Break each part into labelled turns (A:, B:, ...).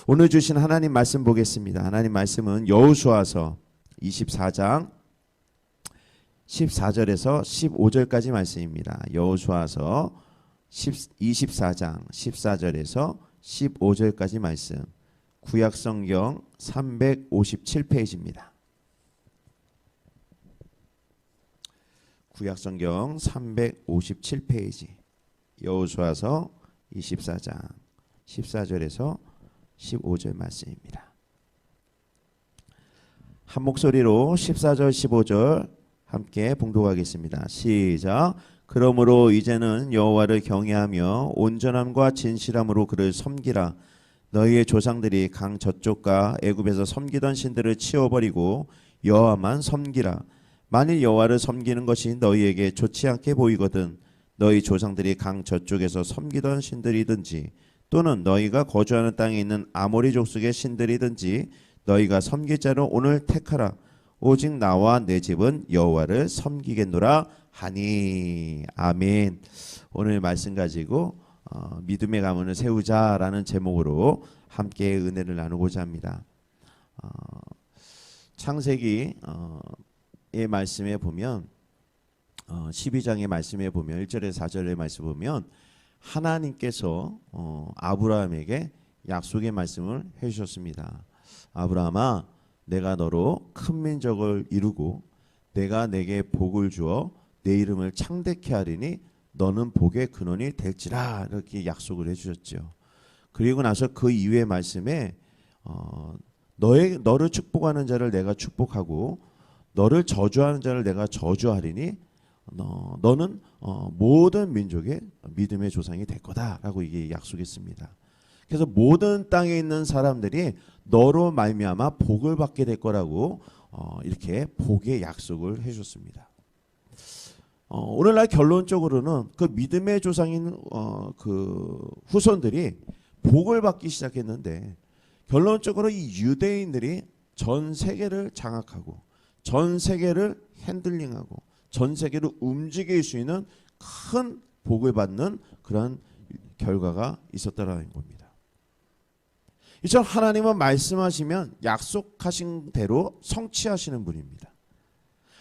A: 오늘 주신 하나님 말씀 보겠습니다. 하나님 말씀은 여호수아서 24장 14절에서 15절까지 말씀입니다. 여호수아서 24장 14절에서 15절까지 말씀. 구약성경 357페이지입니다. 구약성경 357페이지. 여호수아서 24장 14절에서 15절 말씀입니다. 한 목소리로 14절 15절 함께 봉독하겠습니다. 시작. 그러므로 이제는 여호와를 경외하며 온전함과 진실함으로 그를 섬기라. 너희의 조상들이 강 저쪽과 애굽에서 섬기던 신들을 치워버리고 여호와만 섬기라. 만일 여호와를 섬기는 것이 너희에게 좋지 않게 보이거든 너희 조상들이 강 저쪽에서 섬기던 신들이든지 또는 너희가 거주하는 땅에 있는 아모리 족속의 신들이든지 너희가 섬길 자를 오늘 택하라. 오직 나와 내 집은 여호와를 섬기겠노라 하니. 아멘. 오늘 말씀 가지고 믿음의 가문을 세우자라는 제목으로 함께 은혜를 나누고자 합니다. 창세기의 말씀에 보면 12장의 말씀에 보면 1절에서 4절의 말씀 보면 하나님께서 아브라함에게 약속의 말씀을 해주셨습니다. 아브라함아, 내가 너로 큰 민족을 이루고 내가 내게 복을 주어 내 이름을 창대케 하리니 너는 복의 근원이 될지라. 이렇게 약속을 해주셨죠. 그리고 나서 그 이후의 말씀에 너를 축복하는 자를 내가 축복하고 너를 저주하는 자를 내가 저주하리니 너는 모든 민족의 믿음의 조상이 될 거다라고 이게 약속했습니다. 그래서 모든 땅에 있는 사람들이 너로 말미암아 복을 받게 될 거라고 이렇게 복의 약속을 해줬습니다. 오늘날 결론적으로는 그 믿음의 조상인 그 후손들이 복을 받기 시작했는데 결론적으로 이 유대인들이 전 세계를 장악하고 전 세계를 핸들링하고 전 세계를 움직일 수 있는 큰 복을 받는 그런 결과가 있었다라는 겁니다. 이처럼 하나님은 말씀하시면 약속하신 대로 성취하시는 분입니다.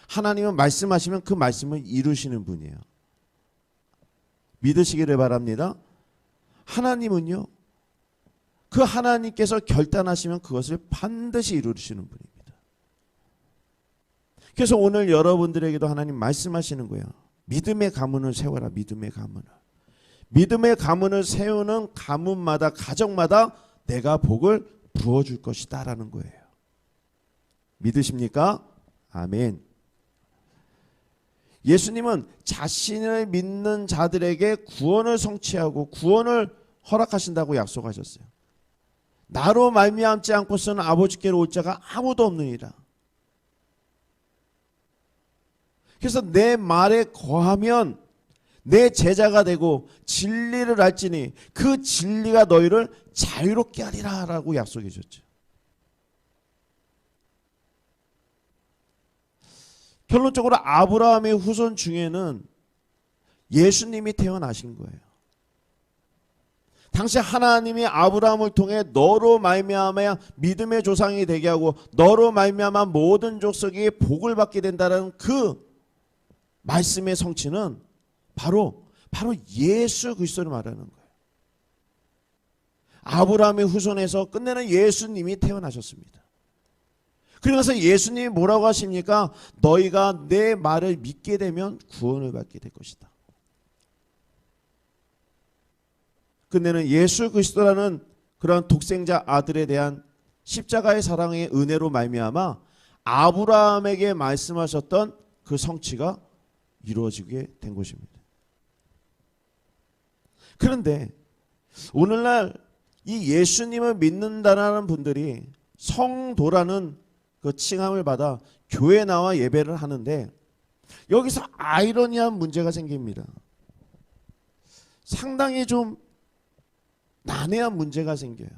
A: 하나님은 말씀하시면 그 말씀을 이루시는 분이에요. 믿으시기를 바랍니다. 하나님은요, 그 하나님께서 결단하시면 그것을 반드시 이루시는 분입니다. 그래서 오늘 여러분들에게도 하나님 말씀하시는 거예요. 믿음의 가문을 세워라. 믿음의 가문을. 믿음의 가문을 세우는 가문마다 가정마다 내가 복을 부어줄 것이다 라는 거예요. 믿으십니까? 아멘. 예수님은 자신을 믿는 자들에게 구원을 성취하고 구원을 허락하신다고 약속하셨어요. 나로 말미암지 않고서는 아버지께로 올 자가 아무도 없느니라. 그래서 내 말에 거하면 내 제자가 되고 진리를 알지니 그 진리가 너희를 자유롭게 하리라 라고 약속해 줬죠. 결론적으로 아브라함의 후손 중에는 예수님이 태어나신 거예요. 당시 하나님이 아브라함을 통해 너로 말미암아 믿음의 조상이 되게 하고 너로 말미암아 모든 족속이 복을 받게 된다는 그 말씀의 성취는 바로 예수 그리스도를 말하는 거예요. 아브라함의 후손에서 끝내는 예수님이 태어나셨습니다. 그러면서 예수님이 뭐라고 하십니까? 너희가 내 말을 믿게 되면 구원을 받게 될 것이다. 끝내는 예수 그리스도라는 그런 독생자 아들에 대한 십자가의 사랑의 은혜로 말미암아 아브라함에게 말씀하셨던 그 성취가 이루어지게 된 것입니다. 그런데 오늘날 이 예수님을 믿는다라는 분들이 성도라는 그 칭함을 받아 교회에 나와 예배를 하는데 여기서 아이러니한 문제가 생깁니다. 상당히 좀 난해한 문제가 생겨요.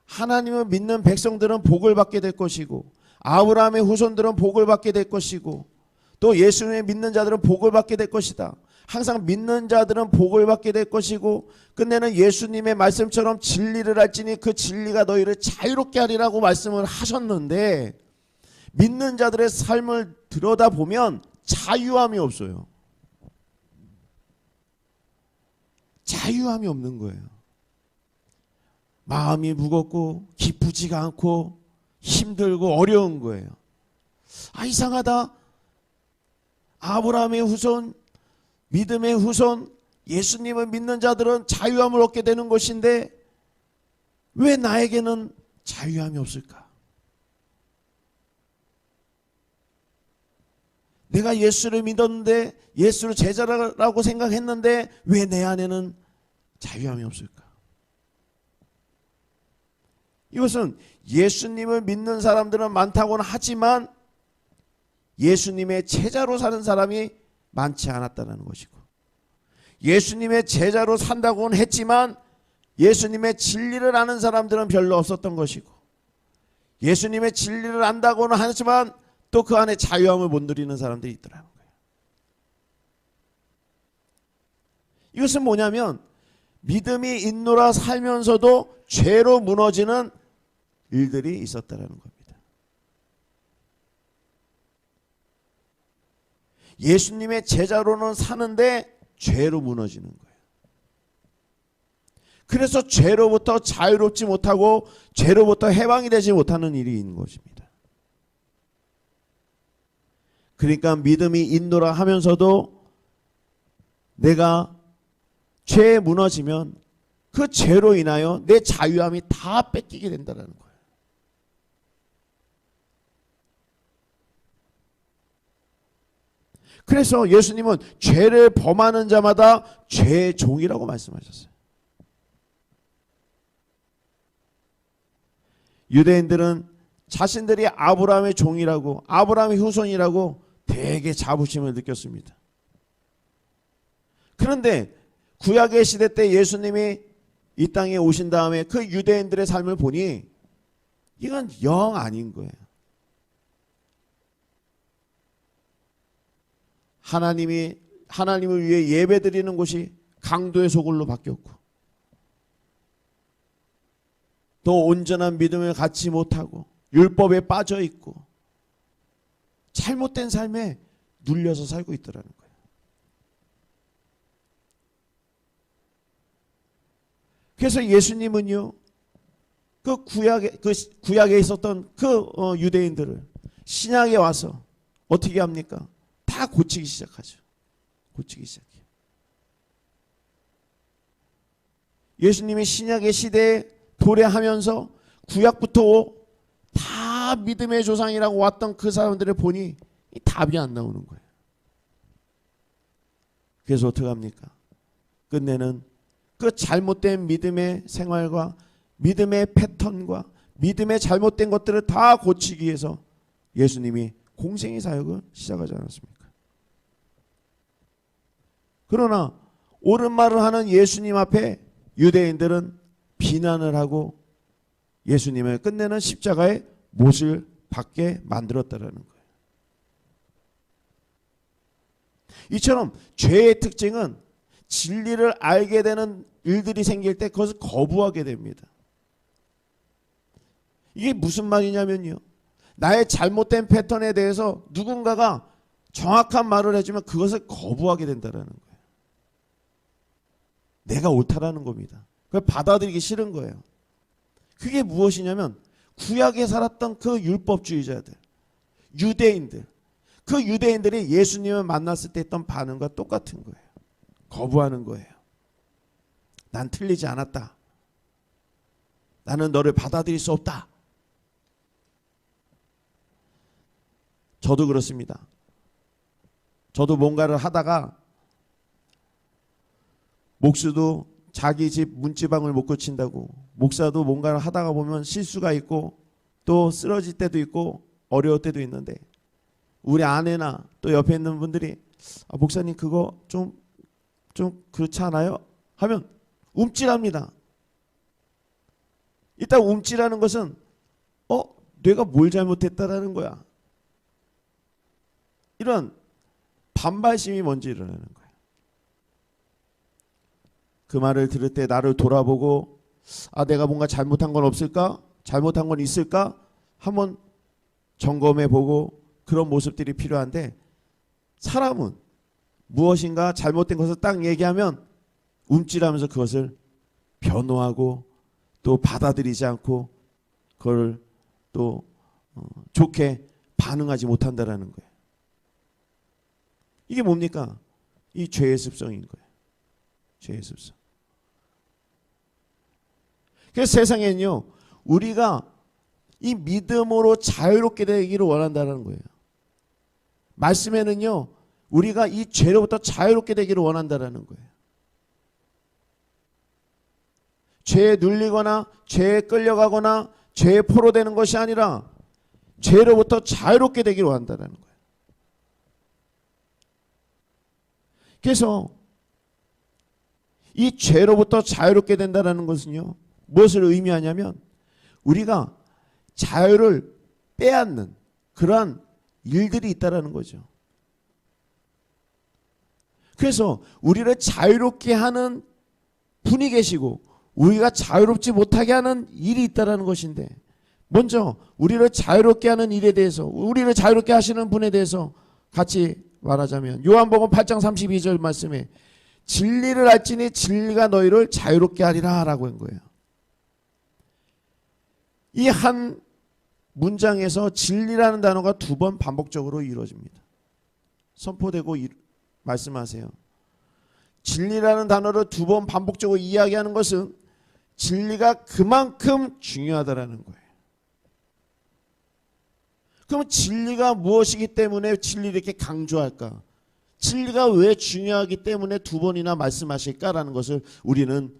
A: 하나님을 믿는 백성들은 복을 받게 될 것이고 아브라함의 후손들은 복을 받게 될 것이고 또 예수님을 믿는 자들은 복을 받게 될 것이다. 항상 믿는 자들은 복을 받게 될 것이고 끝내는 예수님의 말씀처럼 진리를 알지니 그 진리가 너희를 자유롭게 하리라고 말씀을 하셨는데 믿는 자들의 삶을 들여다보면 자유함이 없어요. 자유함이 없는 거예요. 마음이 무겁고 기쁘지가 않고 힘들고 어려운 거예요. 이상하다. 아브라함의 후손, 믿음의 후손, 예수님을 믿는 자들은 자유함을 얻게 되는 것인데 왜 나에게는 자유함이 없을까? 내가 예수를 믿었는데 예수를 제자라고 생각했는데 왜 내 안에는 자유함이 없을까? 이것은 예수님을 믿는 사람들은 많다고는 하지만 예수님의 제자로 사는 사람이 많지 않았다는 것이고 예수님의 제자로 산다고는 했지만 예수님의 진리를 아는 사람들은 별로 없었던 것이고 예수님의 진리를 안다고는 하지만 또 그 안에 자유함을 못 누리는 사람들이 있더라는 거예요. 이것은 뭐냐면 믿음이 있노라 살면서도 죄로 무너지는 일들이 있었다는 겁니다. 예수님의 제자로는 사는데 죄로 무너지는 거예요. 그래서 죄로부터 자유롭지 못하고 죄로부터 해방이 되지 못하는 일이 있는 것입니다. 그러니까 믿음이 있노라 하면서도 내가 죄에 무너지면 그 죄로 인하여 내 자유함이 다 뺏기게 된다는 거예요. 그래서 예수님은 죄를 범하는 자마다 죄의 종이라고 말씀하셨어요. 유대인들은 자신들이 아브라함의 종이라고 아브라함의 후손이라고 되게 자부심을 느꼈습니다. 그런데 구약의 시대 때 예수님이 이 땅에 오신 다음에 그 유대인들의 삶을 보니 이건 영 아닌 거예요. 하나님을 위해 예배드리는 곳이 강도의 소굴로 바뀌었고 또 온전한 믿음을 갖지 못하고 율법에 빠져 있고 잘못된 삶에 눌려서 살고 있더라는 거예요. 그래서 예수님은요 그 구약에 있었던 그 유대인들을 신약에 와서 어떻게 합니까? 다 고치기 시작하죠. 고치기 시작해요. 예수님이 신약의 시대에 도래하면서 구약부터 다 믿음의 조상이라고 왔던 그 사람들을 보니 답이 안 나오는 거예요. 그래서 어떻게 합니까? 끝내는 그 잘못된 믿음의 생활과 믿음의 패턴과 믿음의 잘못된 것들을 다 고치기 위해서 예수님이 공생의 사역을 시작하지 않았습니까? 그러나 옳은 말을 하는 예수님 앞에 유대인들은 비난을 하고 예수님을 끝내는 십자가의 못을 받게 만들었다라는 거예요. 이처럼 죄의 특징은 진리를 알게 되는 일들이 생길 때 그것을 거부하게 됩니다. 이게 무슨 말이냐면요. 나의 잘못된 패턴에 대해서 누군가가 정확한 말을 해주면 그것을 거부하게 된다는 거예요. 내가 옳다라는 겁니다. 그걸 받아들이기 싫은 거예요. 그게 무엇이냐면 구약에 살았던 그 율법주의자들, 유대인들, 그 유대인들이 예수님을 만났을 때 했던 반응과 똑같은 거예요. 거부하는 거예요. 난 틀리지 않았다. 나는 너를 받아들일 수 없다. 저도 그렇습니다. 저도 뭔가를 하다가 목수도 자기 집 문지방을 못 고친다고, 목사도 뭔가를 하다가 보면 실수가 있고 또 쓰러질 때도 있고 어려울 때도 있는데 우리 아내나 또 옆에 있는 분들이 목사님 그거 좀 그렇지 않아요? 하면 움찔합니다. 일단 움찔하는 것은 내가 뭘 잘못했다라는 거야. 이런 반발심이 먼저 일어나는 거예요. 그 말을 들을 때 나를 돌아보고 내가 뭔가 잘못한 건 없을까? 잘못한 건 있을까? 한번 점검해 보고 그런 모습들이 필요한데, 사람은 무엇인가 잘못된 것을 딱 얘기하면 움찔하면서 그것을 변호하고 또 받아들이지 않고 그걸 또 좋게 반응하지 못한다라는 거예요. 이게 뭡니까? 이 죄의 습성인 거예요. 죄의 습성. 그래서 세상에는요, 우리가 이 믿음으로 자유롭게 되기를 원한다는 거예요. 말씀에는요, 우리가 이 죄로부터 자유롭게 되기를 원한다는 거예요. 죄에 눌리거나 죄에 끌려가거나 죄에 포로되는 것이 아니라 죄로부터 자유롭게 되기를 원한다는 거예요. 그래서 이 죄로부터 자유롭게 된다는 것은요, 무엇을 의미하냐면 우리가 자유를 빼앗는 그러한 일들이 있다는 거죠. 그래서 우리를 자유롭게 하는 분이 계시고 우리가 자유롭지 못하게 하는 일이 있다는 것인데, 먼저 우리를 자유롭게 하는 일에 대해서, 우리를 자유롭게 하시는 분에 대해서 같이 말하자면 요한복음 8장 32절 말씀에 진리를 알지니 진리가 너희를 자유롭게 하리라 라고 한 거예요. 이 한 문장에서 진리라는 단어가 2번 반복적으로 이루어집니다. 선포되고 말씀하세요. 진리라는 단어를 2번 반복적으로 이야기하는 것은 진리가 그만큼 중요하다라는 거예요. 그럼 진리가 무엇이기 때문에 진리를 이렇게 강조할까? 진리가 왜 중요하기 때문에 2번이나 말씀하실까라는 것을 우리는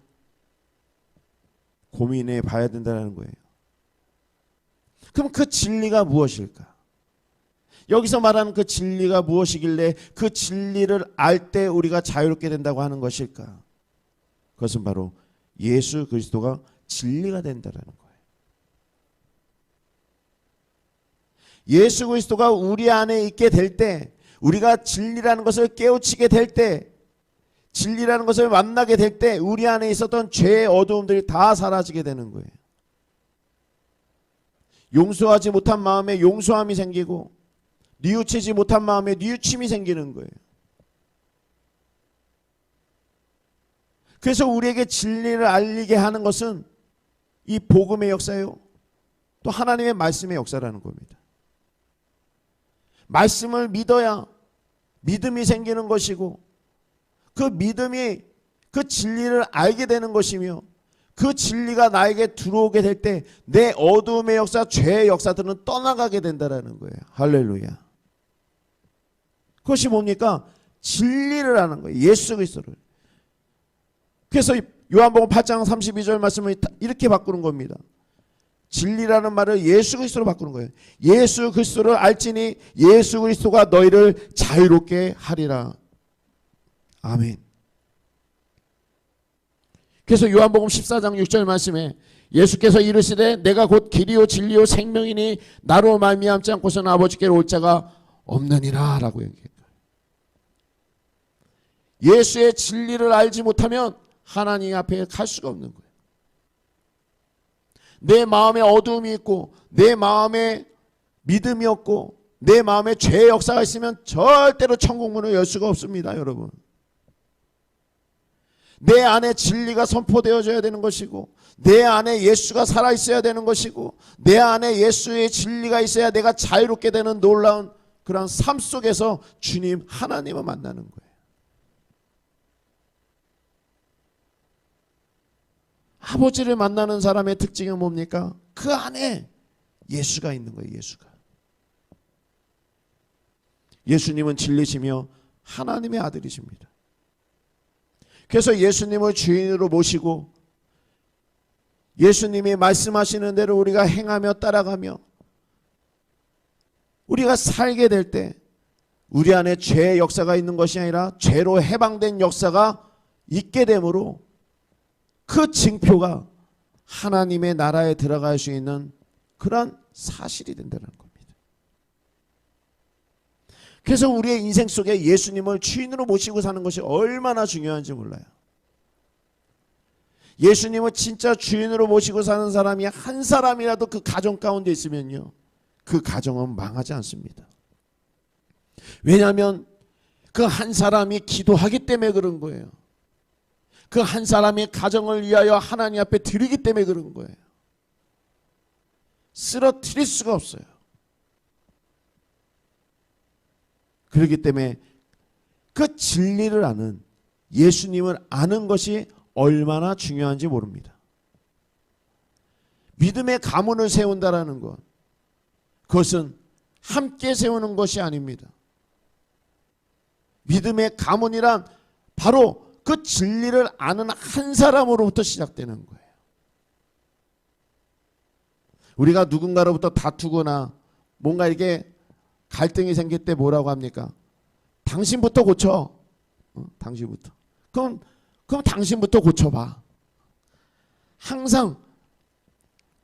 A: 고민해 봐야 된다는 거예요. 그럼 그 진리가 무엇일까? 여기서 말하는 그 진리가 무엇이길래 그 진리를 알 때 우리가 자유롭게 된다고 하는 것일까? 그것은 바로 예수 그리스도가 진리가 된다는 거예요. 예수 그리스도가 우리 안에 있게 될 때, 우리가 진리라는 것을 깨우치게 될 때, 진리라는 것을 만나게 될 때 우리 안에 있었던 죄의 어두움들이 다 사라지게 되는 거예요. 용서하지 못한 마음에 용서함이 생기고 뉘우치지 못한 마음에 뉘우침이 생기는 거예요. 그래서 우리에게 진리를 알리게 하는 것은 이 복음의 역사요, 또 하나님의 말씀의 역사라는 겁니다. 말씀을 믿어야 믿음이 생기는 것이고, 그 믿음이 그 진리를 알게 되는 것이며, 그 진리가 나에게 들어오게 될 때 내 어두움의 역사, 죄의 역사들은 떠나가게 된다는 거예요. 할렐루야. 그것이 뭡니까? 진리를 하는 거예요. 예수 그리스도를. 그래서 요한복음 8장 32절 말씀을 이렇게 바꾸는 겁니다. 진리라는 말을 예수 그리스도로 바꾸는 거예요. 예수 그리스도를 알지니 예수 그리스도가 너희를 자유롭게 하리라. 아멘. 그래서 요한복음 14장 6절 말씀에 예수께서 이르시되 내가 곧 길이요 진리요 생명이니 나로 말미암지 않고서는 아버지께로 올 자가 없느니라 라고 얘기해요. 예수의 진리를 알지 못하면 하나님 앞에 갈 수가 없는 거예요. 내 마음에 어두움이 있고 내 마음에 믿음이 없고 내 마음에 죄의 역사가 있으면 절대로 천국문을 열 수가 없습니다. 여러분, 내 안에 진리가 선포되어져야 되는 것이고, 내 안에 예수가 살아있어야 되는 것이고, 내 안에 예수의 진리가 있어야 내가 자유롭게 되는 놀라운 그런 삶 속에서 주님 하나님을 만나는 거예요. 아버지를 만나는 사람의 특징이 뭡니까? 그 안에 예수가 있는 거예요. 예수가. 예수님은 진리시며 하나님의 아들이십니다. 그래서 예수님을 주인으로 모시고 예수님이 말씀하시는 대로 우리가 행하며 따라가며 우리가 살게 될 때 우리 안에 죄의 역사가 있는 것이 아니라 죄로 해방된 역사가 있게 되므로 그 징표가 하나님의 나라에 들어갈 수 있는 그런 사실이 된다는 겁니다. 그래서 우리의 인생 속에 예수님을 주인으로 모시고 사는 것이 얼마나 중요한지 몰라요. 예수님을 진짜 주인으로 모시고 사는 사람이 한 사람이라도 그 가정 가운데 있으면요, 그 가정은 망하지 않습니다. 왜냐하면 그 한 사람이 기도하기 때문에 그런 거예요. 그 한 사람이 가정을 위하여 하나님 앞에 드리기 때문에 그런 거예요. 쓰러뜨릴 수가 없어요. 그렇기 때문에 그 진리를 아는, 예수님을 아는 것이 얼마나 중요한지 모릅니다. 믿음의 가문을 세운다라는 것, 그것은 함께 세우는 것이 아닙니다. 믿음의 가문이란 바로 그 진리를 아는 한 사람으로부터 시작되는 거예요. 우리가 누군가로부터 다투거나 뭔가 이렇게 갈등이 생길 때 뭐라고 합니까? 당신부터 고쳐. 당신부터. 그럼 당신부터 고쳐봐. 항상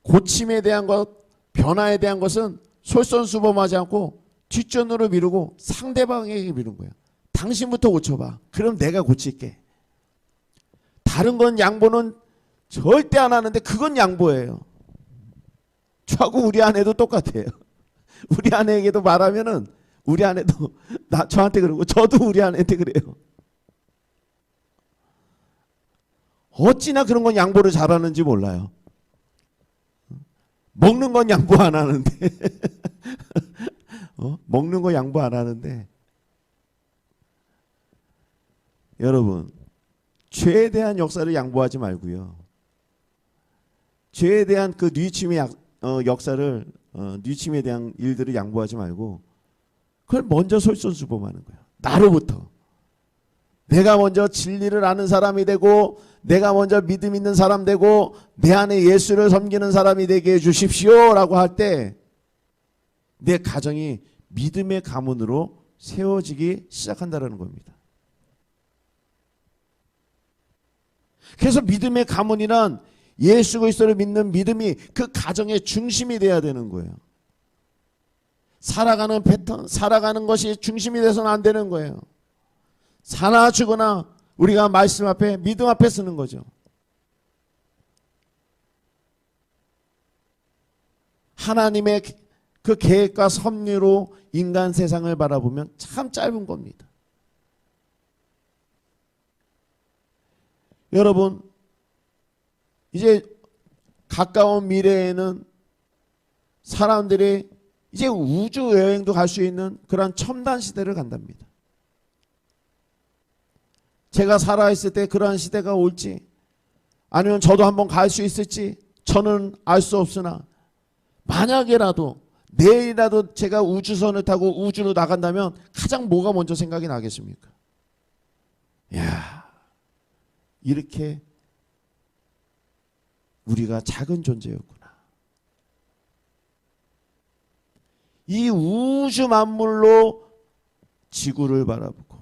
A: 고침에 대한 것, 변화에 대한 것은 솔선수범하지 않고 뒷전으로 미루고 상대방에게 미룬 거예요. 당신부터 고쳐봐. 그럼 내가 고칠게. 다른 건 양보는 절대 안 하는데 그건 양보예요. 저하고 우리 아내도 똑같아요. 우리 아내에게도 말하면은 우리 아내도 저한테 그러고 저도 우리 아내한테 그래요. 어찌나 그런 건 양보를 잘하는지 몰라요. 먹는 건 양보 안 하는데 먹는 거 양보 안 하는데, 여러분, 죄에 대한 역사를 양보하지 말고요, 죄에 대한 그 뉘우침의 역사를, 뉘우침에 대한 일들을 양보하지 말고 그걸 먼저 솔선수범하는 거예요. 나로부터. 내가 먼저 진리를 아는 사람이 되고, 내가 먼저 믿음 있는 사람 되고, 내 안에 예수를 섬기는 사람이 되게 해주십시오 라고 할 때 내 가정이 믿음의 가문으로 세워지기 시작한다는 겁니다. 그래서 믿음의 가문이란 예수 그리스도를 믿는 믿음이 그 가정의 중심이 돼야 되는 거예요. 살아가는 패턴, 살아가는 것이 중심이 돼서는 안 되는 거예요. 사나 죽거나 우리가 말씀 앞에, 믿음 앞에 쓰는 거죠. 하나님의 그 계획과 섭리로 인간 세상을 바라보면 참 짧은 겁니다. 여러분, 이제 가까운 미래에는 사람들이 이제 우주 여행도 갈 수 있는 그런 첨단 시대를 간답니다. 제가 살아있을 때 그러한 시대가 올지, 아니면 저도 한번 갈 수 있을지 저는 알 수 없으나, 만약에라도 내일이라도 제가 우주선을 타고 우주로 나간다면 가장 뭐가 먼저 생각이 나겠습니까? 이야, 이렇게 우리가 작은 존재였구나. 이 우주 만물로 지구를 바라보고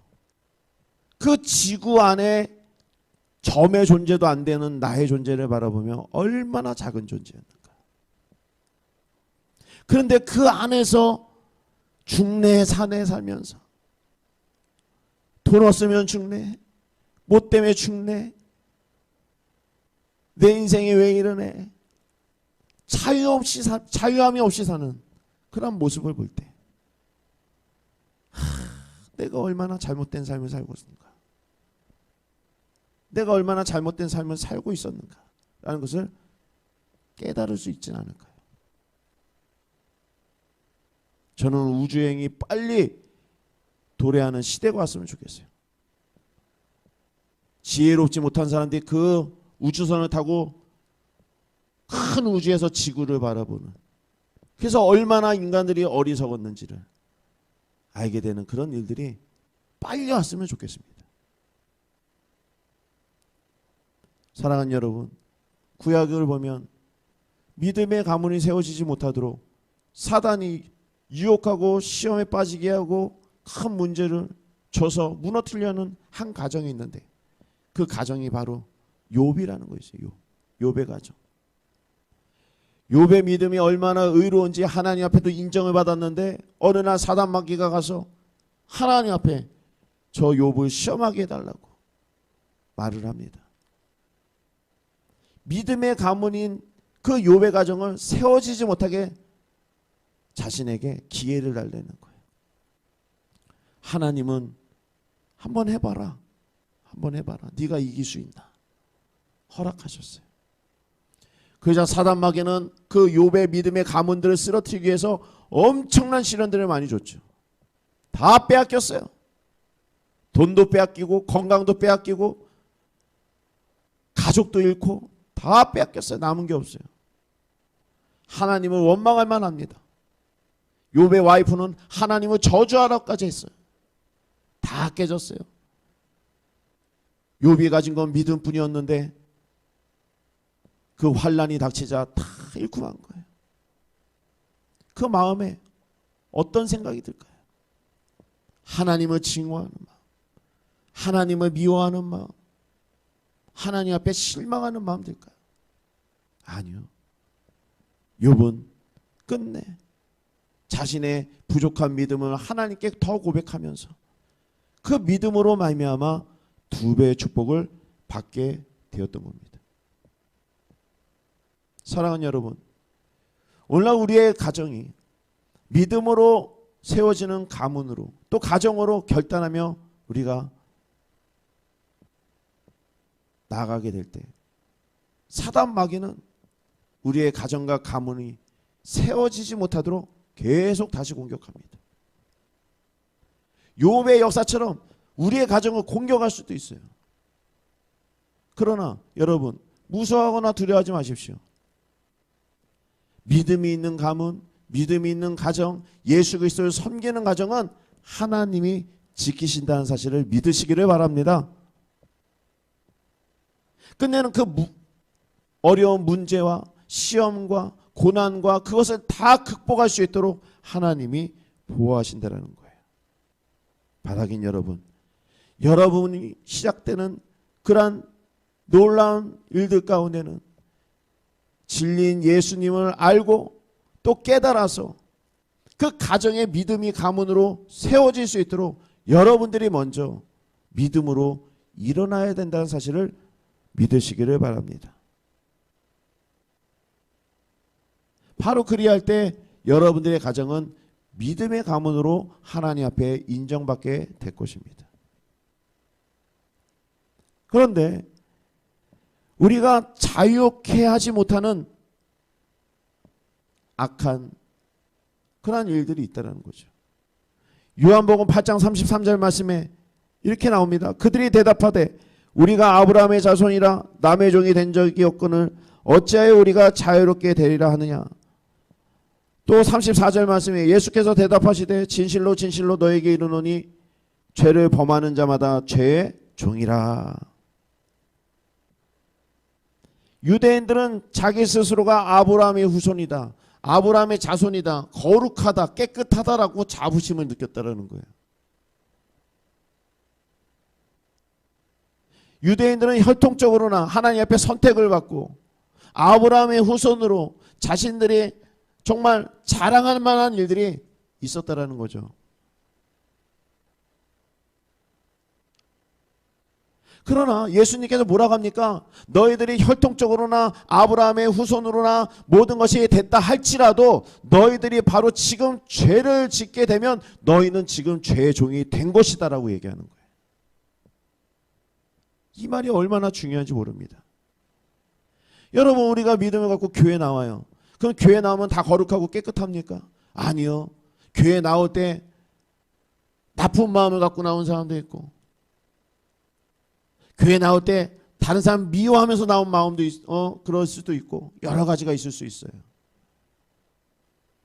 A: 그 지구 안에 점의 존재도 안 되는 나의 존재를 바라보며 얼마나 작은 존재였는가. 그런데 그 안에서 죽네 사네 살면서, 돈 없으면 죽네, 뭐 때문에 죽네, 내 인생이 왜 이러네, 자유함이 없이 사는 그런 모습을 볼 때, 내가 얼마나 잘못된 삶을 살고 있었는가, 내가 얼마나 잘못된 삶을 살고 있었는가 라는 것을 깨달을 수 있지는 않을까요? 저는 우주여행이 빨리 도래하는 시대가 왔으면 좋겠어요. 지혜롭지 못한 사람들이 그 우주선을 타고 큰 우주에서 지구를 바라보는, 그래서 얼마나 인간들이 어리석었는지를 알게 되는 그런 일들이 빨리 왔으면 좋겠습니다. 사랑하는 여러분, 구약을 보면 믿음의 가문이 세워지지 못하도록 사단이 유혹하고 시험에 빠지게 하고 큰 문제를 줘서 무너뜨리려는 한 가정이 있는데, 그 가정이 바로 욥이라는 것이죠. 욥의 가정. 욥의 믿음이 얼마나 의로운지 하나님 앞에도 인정을 받았는데, 어느 날 사단 마귀가 가서 하나님 앞에 저 욥을 시험하게 해달라고 말을 합니다. 믿음의 가문인 그 욥의 가정을 세워지지 못하게 자신에게 기회를 달라는 거예요. 하나님은 한번 해봐라. 한번 해봐라. 네가 이길 수 있나. 허락하셨어요. 그러자 사단 마귀는 그 욥의 믿음의 가문들을 쓰러뜨리기 위해서 엄청난 시련들을 많이 줬죠. 다 빼앗겼어요. 돈도 빼앗기고 건강도 빼앗기고 가족도 잃고 다 빼앗겼어요. 남은 게 없어요. 하나님을 원망할 만합니다. 욥의 와이프는 하나님을 저주하라고까지 했어요. 다 깨졌어요. 욥이 가진 건 믿음뿐이었는데 그 환난이 닥치자 다 잃고 만 거예요. 그 마음에 어떤 생각이 들까요? 하나님을 증오하는 마음, 하나님을 미워하는 마음, 하나님 앞에 실망하는 마음 들까요? 아니요. 욥은 끝내 자신의 부족한 믿음을 하나님께 더 고백하면서 그 믿음으로 말미암아 2배의 축복을 받게 되었던 겁니다. 사랑하는 여러분, 오늘날 우리의 가정이 믿음으로 세워지는 가문으로 또 가정으로 결단하며 우리가 나아가게 될 때 사단 마귀는 우리의 가정과 가문이 세워지지 못하도록 계속 다시 공격합니다. 욥의 역사처럼 우리의 가정을 공격할 수도 있어요. 그러나 여러분 무서워하거나 두려워하지 마십시오. 믿음이 있는 가문, 믿음이 있는 가정, 예수 그리스도를 섬기는 가정은 하나님이 지키신다는 사실을 믿으시기를 바랍니다. 끝내는 그 어려운 문제와 시험과 고난과 그것을 다 극복할 수 있도록 하나님이 보호하신다는 거예요. 바라긴 여러분, 여러분이 시작되는 그러한 놀라운 일들 가운데는 진리인 예수님을 알고 또 깨달아서 그 가정의 믿음이 가문으로 세워질 수 있도록 여러분들이 먼저 믿음으로 일어나야 된다는 사실을 믿으시기를 바랍니다. 바로 그리할 때 여러분들의 가정은 믿음의 가문으로 하나님 앞에 인정받게 될 것입니다. 그런데 우리가 자유케 하지 못하는 악한 그러한 일들이 있다는 거죠. 요한복음 8장 33절 말씀에 이렇게 나옵니다. 그들이 대답하되 우리가 아브라함의 자손이라 남의 종이 된 적이 없거늘 어찌하여 우리가 자유롭게 되리라 하느냐. 또 34절 말씀에 예수께서 대답하시되 진실로 진실로 너에게 이르노니 죄를 범하는 자마다 죄의 종이라. 유대인들은 자기 스스로가 아브라함의 후손이다, 아브라함의 자손이다, 거룩하다, 깨끗하다라고 자부심을 느꼈다라는 거예요. 유대인들은 혈통적으로나 하나님 앞에 선택을 받고 아브라함의 후손으로 자신들이 정말 자랑할 만한 일들이 있었다라는 거죠. 그러나 예수님께서 뭐라고 합니까? 너희들이 혈통적으로나 아브라함의 후손으로나 모든 것이 됐다 할지라도 너희들이 바로 지금 죄를 짓게 되면 너희는 지금 죄의 종이 된 것이다 라고 얘기하는 거예요. 이 말이 얼마나 중요한지 모릅니다. 여러분, 우리가 믿음을 갖고 교회 나와요. 그럼 교회 나오면 다 거룩하고 깨끗합니까? 아니요. 교회 나올 때 나쁜 마음을 갖고 나온 사람도 있고, 교회 나올 때 다른 사람 미워하면서 나온 마음도 그럴 수도 있고, 여러 가지가 있을 수 있어요.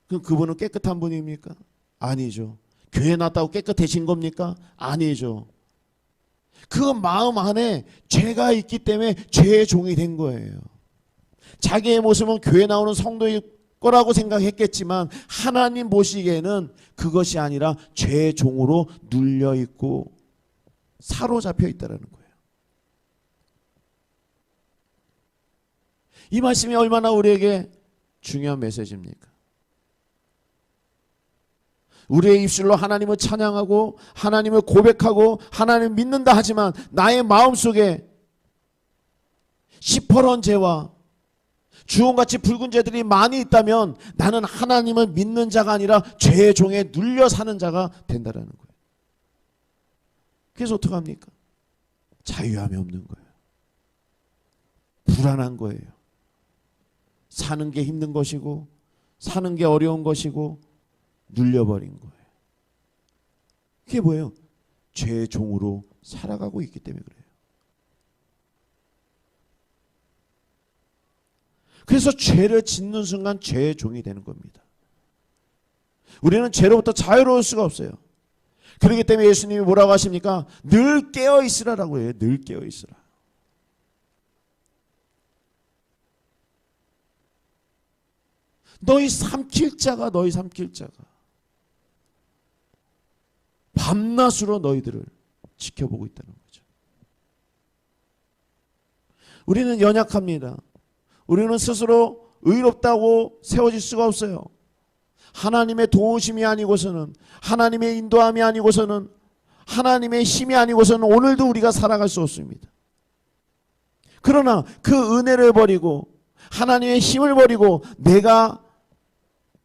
A: 그럼 그분은 깨끗한 분입니까? 아니죠. 교회 나왔다고 깨끗해진 겁니까? 아니죠. 그 마음 안에 죄가 있기 때문에 죄의 종이 된 거예요. 자기의 모습은 교회 나오는 성도일 거라고 생각했겠지만 하나님 보시기에는 그것이 아니라 죄의 종으로 눌려있고 사로잡혀 있다는 거예요. 이 말씀이 얼마나 우리에게 중요한 메시지입니까? 우리의 입술로 하나님을 찬양하고 하나님을 고백하고 하나님을 믿는다 하지만 나의 마음속에 시퍼런 죄와 주홍같이 붉은 죄들이 많이 있다면 나는 하나님을 믿는 자가 아니라 죄의 종에 눌려 사는 자가 된다라는 거예요. 그래서 어떡합니까? 자유함이 없는 거예요. 불안한 거예요. 사는 게 힘든 것이고 사는 게 어려운 것이고 눌려버린 거예요. 그게 뭐예요? 죄의 종으로 살아가고 있기 때문에 그래요. 그래서 죄를 짓는 순간 죄의 종이 되는 겁니다. 우리는 죄로부터 자유로울 수가 없어요. 그렇기 때문에 예수님이 뭐라고 하십니까? 늘 깨어 있으라라고 해요. 늘 깨어 있으라. 너희 삼킬 자가 밤낮으로 너희들을 지켜보고 있다는 거죠. 우리는 연약합니다. 우리는 스스로 의롭다고 세워질 수가 없어요. 하나님의 도우심이 아니고서는, 하나님의 인도함이 아니고서는, 하나님의 힘이 아니고서는 오늘도 우리가 살아갈 수 없습니다. 그러나 그 은혜를 버리고 하나님의 힘을 버리고 내가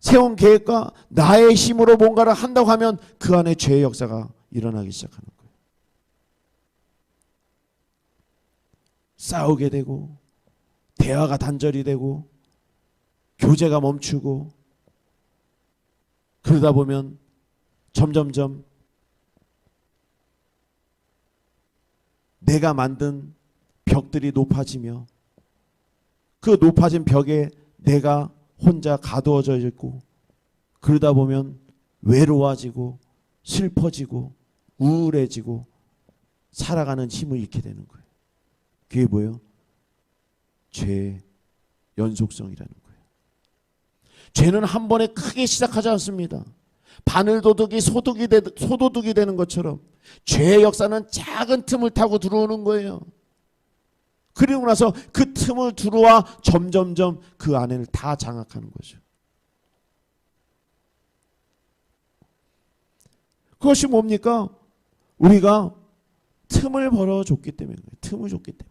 A: 세운 계획과 나의 힘으로 뭔가를 한다고 하면 그 안에 죄의 역사가 일어나기 시작하는 거예요. 싸우게 되고 대화가 단절이 되고 교제가 멈추고 그러다 보면 점점점 내가 만든 벽들이 높아지며 그 높아진 벽에 내가 혼자 가두어져 있고 그러다 보면 외로워지고 슬퍼지고 우울해지고 살아가는 힘을 잃게 되는 거예요. 그게 뭐예요? 죄의 연속성이라는 거예요. 죄는 한 번에 크게 시작하지 않습니다. 바늘도둑이 소도둑이 되는 것처럼 죄의 역사는 작은 틈을 타고 들어오는 거예요. 그리고 나서 그 틈을 들어와 점점점 그 안을 다 장악하는 거죠. 그것이 뭡니까? 우리가 틈을 벌어줬기 때문에, 틈을 줬기 때문에.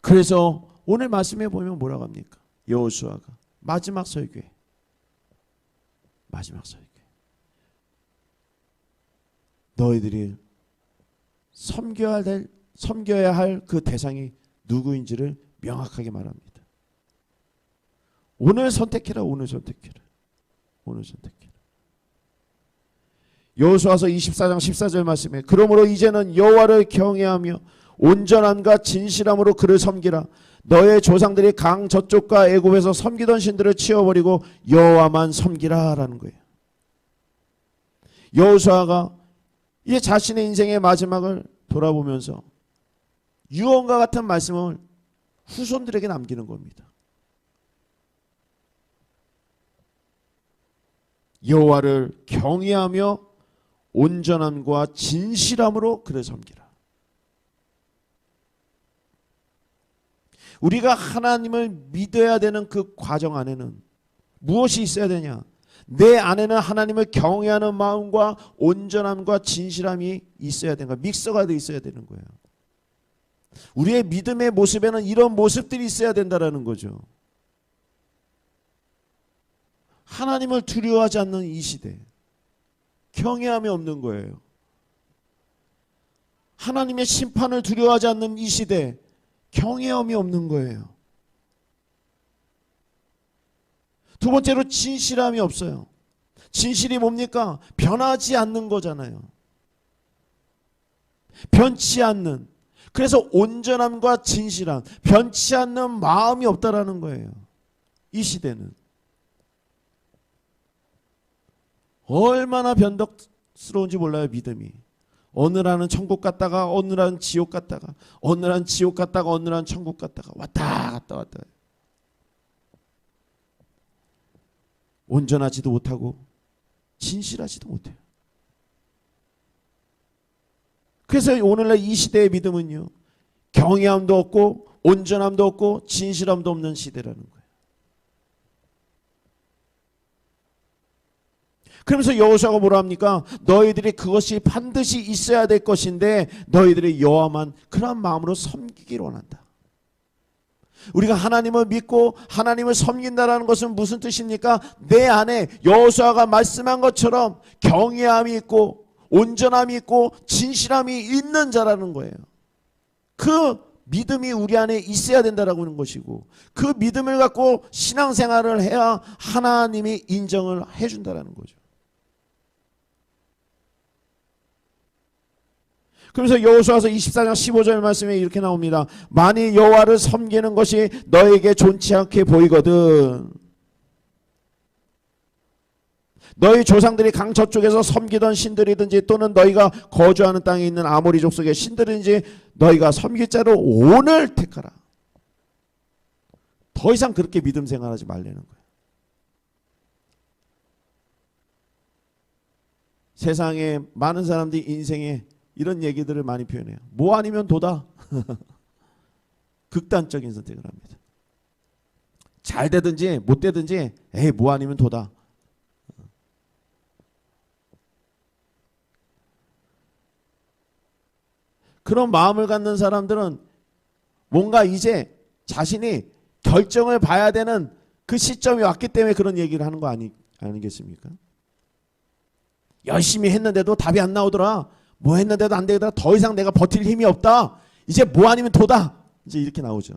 A: 그래서 오늘 말씀에 보면 뭐라고 합니까? 여호수아가 마지막 설교에, 너희들이 섬겨야 할 그 대상이 누구인지를 명확하게 말합니다. 오늘 선택해라. 여호수아서 24장 14절 말씀에 그러므로 이제는 여호와를 경외하며 온전함과 진실함으로 그를 섬기라. 너의 조상들이 강 저쪽과 애굽에서 섬기던 신들을 치워버리고 여호와만 섬기라라는 거예요. 여호수아가 이 자신의 인생의 마지막을 돌아보면서 유언과 같은 말씀을 후손들에게 남기는 겁니다. 여호와를 경외하며 온전함과 진실함으로 그를 섬기라. 우리가 하나님을 믿어야 되는 그 과정 안에는 무엇이 있어야 되냐? 내 안에는 하나님을 경외하는 마음과 온전함과 진실함이 있어야 되는 거예요. 믹서가 돼 있어야 되는 거예요. 우리의 믿음의 모습에는 이런 모습들이 있어야 된다는 거죠. 하나님을 두려워하지 않는 이 시대, 경외함이 없는 거예요. 하나님의 심판을 두려워하지 않는 이 시대, 경외함이 없는 거예요. 두 번째로 진실함이 없어요. 진실이 뭡니까? 변하지 않는 거잖아요. 변치 않는. 그래서 온전함과 진실함, 변치 않는 마음이 없다라는 거예요. 이 시대는. 얼마나 변덕스러운지 몰라요, 믿음이. 어느 날은 천국 갔다가 어느 날은 지옥 갔다가 어느 날은 지옥 갔다가 어느 날은 천국 갔다가 왔다 갔다. 온전하지도 못하고 진실하지도 못해요. 그래서 오늘날 이 시대의 믿음은요, 경외함도 없고 온전함도 없고 진실함도 없는 시대라는 거예요. 그러면서 여호수아가 뭐라 합니까? 너희들이 그것이 반드시 있어야 될 것인데 너희들이 여호와만 그런 마음으로 섬기기를 원한다. 우리가 하나님을 믿고 하나님을 섬긴다라는 것은 무슨 뜻입니까? 내 안에 여호수아가 말씀한 것처럼 경외함이 있고 온전함이 있고 진실함이 있는 자라는 거예요. 그 믿음이 우리 안에 있어야 된다라고 하는 것이고, 그 믿음을 갖고 신앙생활을 해야 하나님이 인정을 해준다라는 거죠. 그러면서 여호수아서 24장 15절 말씀에 이렇게 나옵니다. 만일 여호와를 섬기는 것이 너에게 좋지 않게 보이거든 너희 조상들이 강 저쪽에서 섬기던 신들이든지 또는 너희가 거주하는 땅에 있는 아모리 족속의 신들이든지 너희가 섬길 자를 오늘 택하라. 더 이상 그렇게 믿음 생활하지 말라는 거예요. 세상에 많은 사람들이 인생에 이런 얘기들을 많이 표현해요. 뭐 아니면 도다. 극단적인 선택을 합니다. 잘 되든지 못 되든지 에이 뭐 아니면 도다. 그런 마음을 갖는 사람들은 뭔가 이제 자신이 결정을 봐야 되는 그 시점이 왔기 때문에 그런 얘기를 하는 거 아니겠습니까? 열심히 했는데도 답이 안 나오더라. 뭐 했는데도 안 되더라. 더 이상 내가 버틸 힘이 없다. 이제 뭐 아니면 도다. 이제 이렇게 나오죠.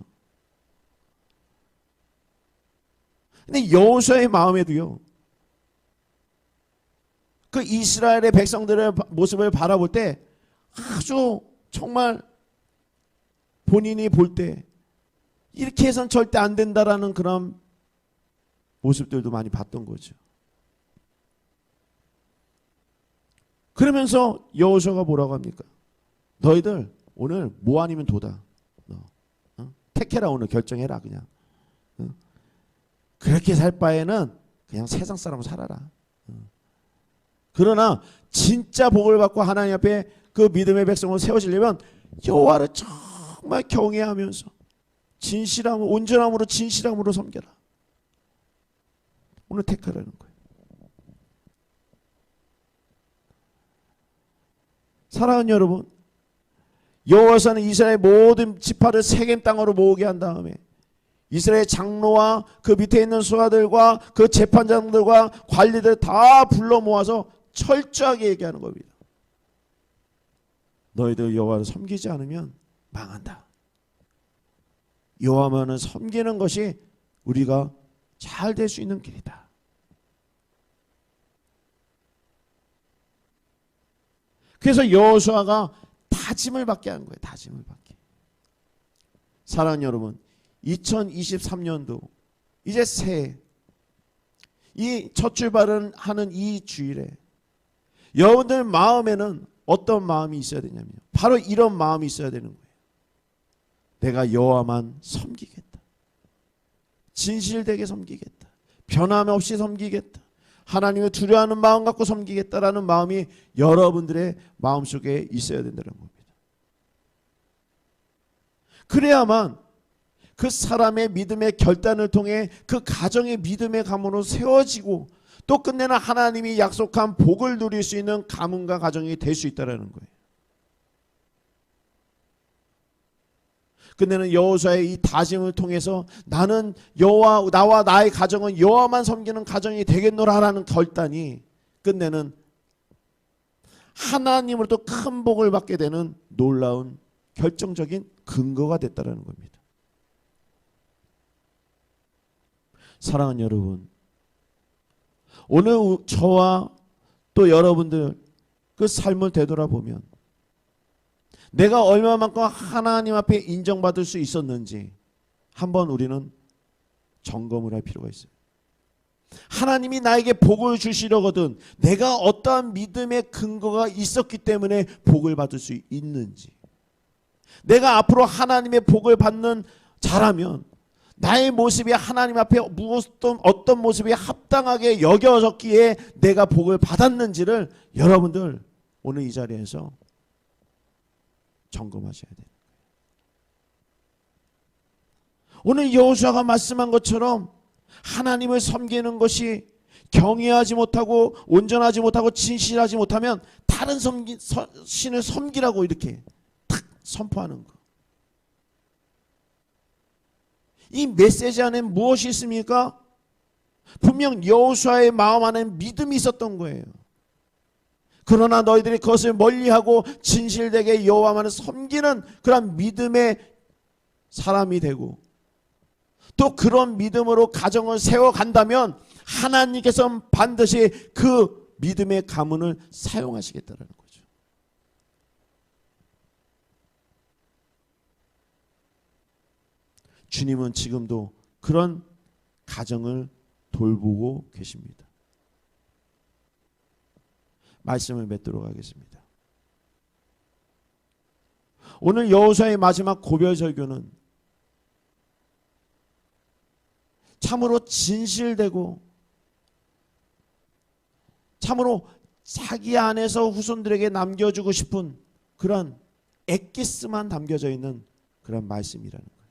A: 근데 여호수아의 마음에도요, 그 이스라엘의 백성들의 모습을 바라볼 때 아주 정말 본인이 볼 때 이렇게 해선 절대 안 된다라는 그런 모습들도 많이 봤던 거죠. 그러면서 여호수아가 뭐라고 합니까? 너희들 오늘 뭐 아니면 도다. 택해라. 오늘 결정해라. 그냥 그렇게 살 바에는 그냥 세상 사람으로 살아라. 그러나 진짜 복을 받고 하나님 앞에 그 믿음의 백성으로 세워지려면 여호와를 정말 경외하면서 진실함으로, 온전함으로 진실함으로 섬겨라. 오늘 택하라는 거예요. 사랑하는 여러분, 여호와께서는 이스라엘 모든 지파를 세겜 땅으로 모으게 한 다음에 이스라엘 장로와 그 밑에 있는 수하들과 그 재판장들과 관리들 다 불러 모아서 철저하게 얘기하는 겁니다. 너희들 여호와를 섬기지 않으면 망한다. 여호와만을 섬기는 것이 우리가 잘 될 수 있는 길이다. 그래서 여호수아가 다짐을 받게 한 거예요. 다짐을 받게. 사랑하는 여러분, 2023년도 이제 새해, 이 첫 출발을 하는 이 주일에 여러분들 마음에는 어떤 마음이 있어야 되냐면요, 바로 이런 마음이 있어야 되는 거예요. 내가 여호와만 섬기겠다. 진실되게 섬기겠다. 변함없이 섬기겠다. 하나님을 두려워하는 마음 갖고 섬기겠다라는 마음이 여러분들의 마음속에 있어야 된다는 겁니다. 그래야만 그 사람의 믿음의 결단을 통해 그 가정의 믿음의 가문으로 세워지고 또 끝내는 하나님이 약속한 복을 누릴 수 있는 가문과 가정이 될 수 있다는 거예요. 끝내는 여호수아의 이 다짐을 통해서 나는 여호와, 나와 나의 가정은 여호와만 섬기는 가정이 되겠노라라는 결단이 끝내는 하나님으로부터 큰 복을 받게 되는 놀라운 결정적인 근거가 됐다는 겁니다. 사랑하는 여러분, 오늘 저와 또 여러분들 그 삶을 되돌아보면 내가 얼마만큼 하나님 앞에 인정받을 수 있었는지 한번 우리는 점검을 할 필요가 있어요. 하나님이 나에게 복을 주시려거든 내가 어떠한 믿음의 근거가 있었기 때문에 복을 받을 수 있는지, 내가 앞으로 하나님의 복을 받는 자라면 나의 모습이 하나님 앞에 어떤 모습이 합당하게 여겨졌기에 내가 복을 받았는지를 여러분들 오늘 이 자리에서 점검하셔야 돼요. 오늘 여호수아가 말씀한 것처럼 하나님을 섬기는 것이 경외하지 못하고 온전하지 못하고 진실하지 못하면 다른 신을 섬기라고 이렇게 탁 선포하는 거. 이 메시지 안에 무엇이 있습니까? 분명 여호수아의 마음 안에 믿음이 있었던 거예요. 그러나 너희들이 그것을 멀리하고 진실되게 여호와만을 섬기는 그런 믿음의 사람이 되고 또 그런 믿음으로 가정을 세워간다면 하나님께서 반드시 그 믿음의 가문을 사용하시겠다는 거죠. 주님은 지금도 그런 가정을 돌보고 계십니다. 말씀을 맺도록 하겠습니다. 오늘 여호수아의 마지막 고별 설교는 참으로 진실되고 참으로 자기 안에서 후손들에게 남겨주고 싶은 그런 엑기스만 담겨져 있는 그런 말씀이라는 거예요.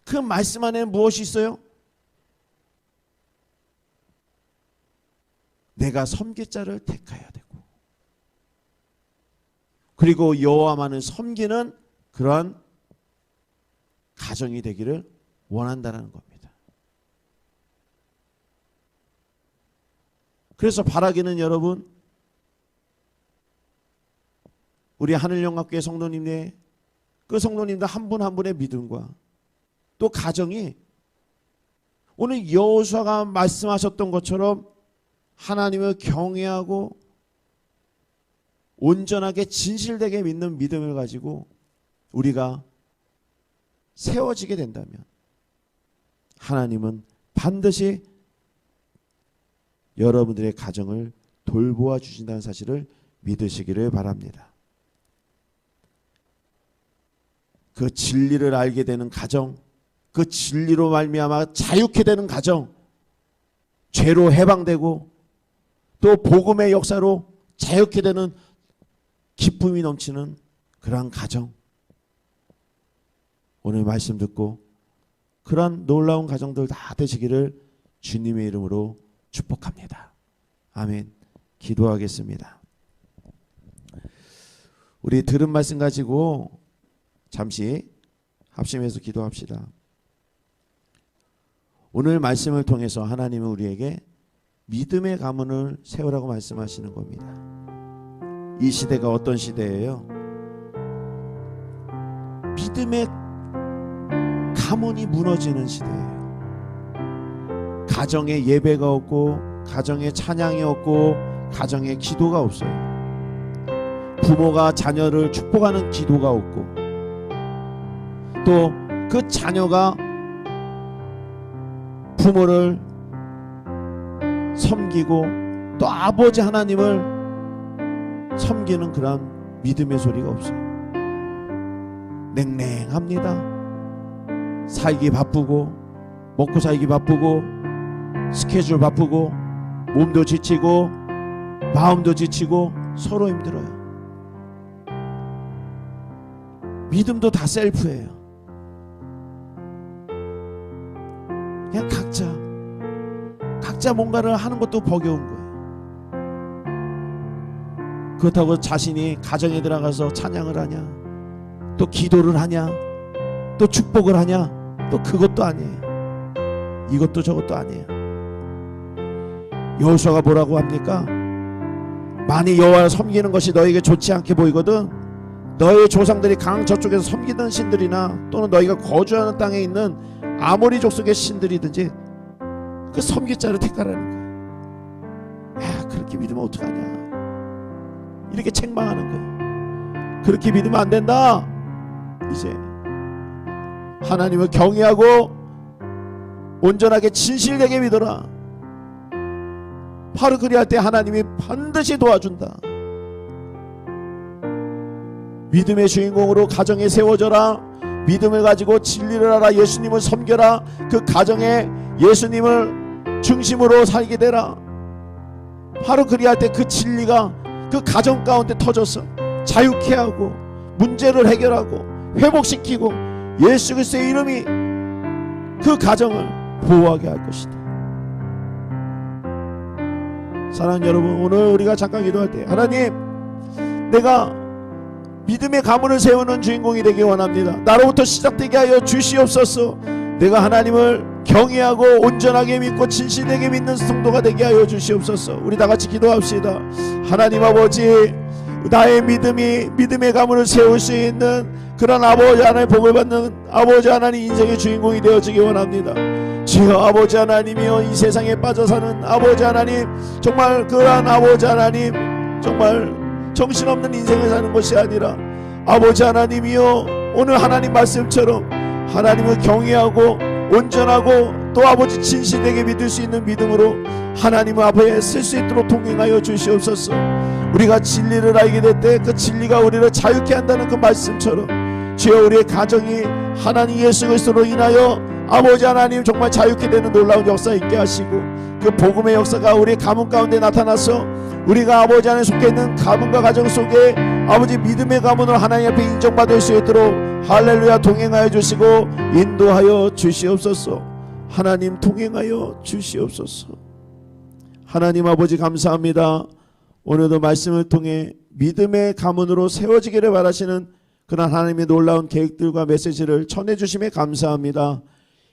A: 그 말씀 안에 무엇이 있어요? 내가 섬길 자를 택해야 되고 그리고 여호와만을 섬기는 그러한 가정이 되기를 원한다는 겁니다. 그래서 바라기는 여러분, 우리 하늘영합교회 성도님의 그 성도님들 한 분 한 분의 믿음과 또 가정이 오늘 여호수아가 말씀하셨던 것처럼 하나님을 경외하고 온전하게 진실되게 믿는 믿음을 가지고 우리가 세워지게 된다면 하나님은 반드시 여러분들의 가정을 돌보아 주신다는 사실을 믿으시기를 바랍니다. 그 진리를 알게 되는 가정, 그 진리로 말미암아 자유케 되는 가정, 죄로 해방되고 또 복음의 역사로 자유케 되는 기쁨이 넘치는 그러한 가정, 오늘 말씀 듣고 그러한 놀라운 가정들 다 되시기를 주님의 이름으로 축복합니다. 아멘. 기도하겠습니다. 우리 들은 말씀 가지고 잠시 합심해서 기도합시다. 오늘 말씀을 통해서 하나님은 우리에게 믿음의 가문을 세우라고 말씀하시는 겁니다. 이 시대가 어떤 시대예요? 믿음의 가문이 무너지는 시대예요. 가정에 예배가 없고 가정에 찬양이 없고 가정에 기도가 없어요. 부모가 자녀를 축복하는 기도가 없고 또 그 자녀가 부모를 섬기고 또 아버지 하나님을 섬기는 그런 믿음의 소리가 없어요. 냉랭합니다. 살기 바쁘고 먹고 살기 바쁘고 스케줄 바쁘고 몸도 지치고 마음도 지치고 서로 힘들어요. 믿음도 다 셀프예요. 그냥 각자 뭔가를 하는 것도 버거운 거예요. 그렇다고 자신이 가정에 들어가서 찬양을 하냐, 또 기도를 하냐, 또 축복을 하냐, 또 그것도 아니에요. 이것도 저것도 아니에요. 여호수아가 뭐라고 합니까? 많이 여호와를 섬기는 것이 너에게 좋지 않게 보이거든 너희 조상들이 강 저쪽에서 섬기던 신들이나 또는 너희가 거주하는 땅에 있는 아모리 족속의 신들이든지 그 섬길 자를 택하라는 거예요. 야, 그렇게 믿으면 어떡하냐, 이렇게 책망하는 거예요. 그렇게 믿으면 안 된다. 이제 하나님을 경외하고 온전하게 진실되게 믿어라. 바로 그리할 때 하나님이 반드시 도와준다. 믿음의 주인공으로 가정에 세워져라. 믿음을 가지고 진리를 알아. 예수님을 섬겨라. 그 가정에 예수님을 중심으로 살게 되라. 바로 그리할 때 그 진리가 그 가정 가운데 터져서 자유케 하고 문제를 해결하고 회복시키고 예수 그리스도의 이름이 그 가정을 보호하게 할 것이다. 사랑하는 여러분, 오늘 우리가 잠깐 기도할 때 하나님, 내가 믿음의 가문을 세우는 주인공이 되기 원합니다. 나로부터 시작되게 하여 주시옵소서. 내가 하나님을 경외하고 온전하게 믿고 진실되게 믿는 성도가 되게 하여 주시옵소서. 우리 다 같이 기도합시다. 하나님 아버지, 나의 믿음이 믿음의 가문을 세울 수 있는 그런 아버지 하나님 복을 받는 아버지 하나님 인생의 주인공이 되어지기 원합니다. 주여 아버지 하나님이여, 이 세상에 빠져 사는 아버지 하나님, 정말 그러한 아버지 하나님, 정말 정신없는 인생을 사는 것이 아니라 아버지 하나님이여, 오늘 하나님 말씀처럼 하나님을 경외하고 온전하고 또 아버지 진실되게 믿을 수 있는 믿음으로 하나님 앞에 쓸 수 있도록 통행하여 주시옵소서. 우리가 진리를 알게 될 때 그 진리가 우리를 자유케 한다는 그 말씀처럼 주여, 우리의 가정이 하나님 예수 그리스도로 인하여 아버지 하나님 정말 자유케 되는 놀라운 역사 있게 하시고, 그 복음의 역사가 우리의 가문 가운데 나타나서 우리가 아버지 안에 속해 있는 가문과 가정 속에 아버지 믿음의 가문을 하나님 앞에 인정받을 수 있도록 할렐루야 동행하여 주시고 인도하여 주시옵소서. 하나님 통행하여 주시옵소서. 하나님 아버지 감사합니다. 오늘도 말씀을 통해 믿음의 가문으로 세워지기를 바라시는 그런 하나님의 놀라운 계획들과 메시지를 전해주심에 감사합니다.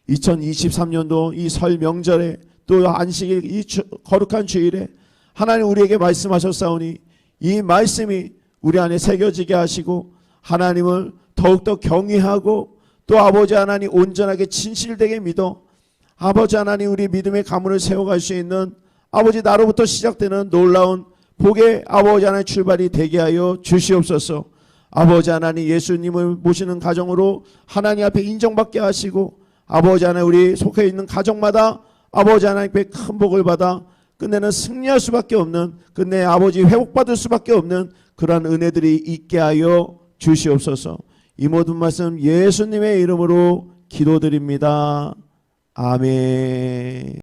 A: 2023년도 이 설 명절에 또 안식일 이 거룩한 주일에 하나님 우리에게 말씀하셨사오니 이 말씀이 우리 안에 새겨지게 하시고 하나님을 더욱더 경외하고 또 아버지 하나님 온전하게 진실되게 믿어 아버지 하나님 우리 믿음의 가문을 세워갈 수 있는 아버지 나로부터 시작되는 놀라운 복의 아버지 하나님 출발이 되게 하여 주시옵소서. 아버지 하나님 예수님을 모시는 가정으로 하나님 앞에 인정받게 하시고 아버지 하나님 우리 속해 있는 가정마다 아버지 하나님께 큰 복을 받아 끝내는 승리할 수밖에 없는, 끝내 아버지 회복받을 수밖에 없는 그러한 은혜들이 있게 하여 주시옵소서. 이 모든 말씀 예수님의 이름으로 기도드립니다. 아멘.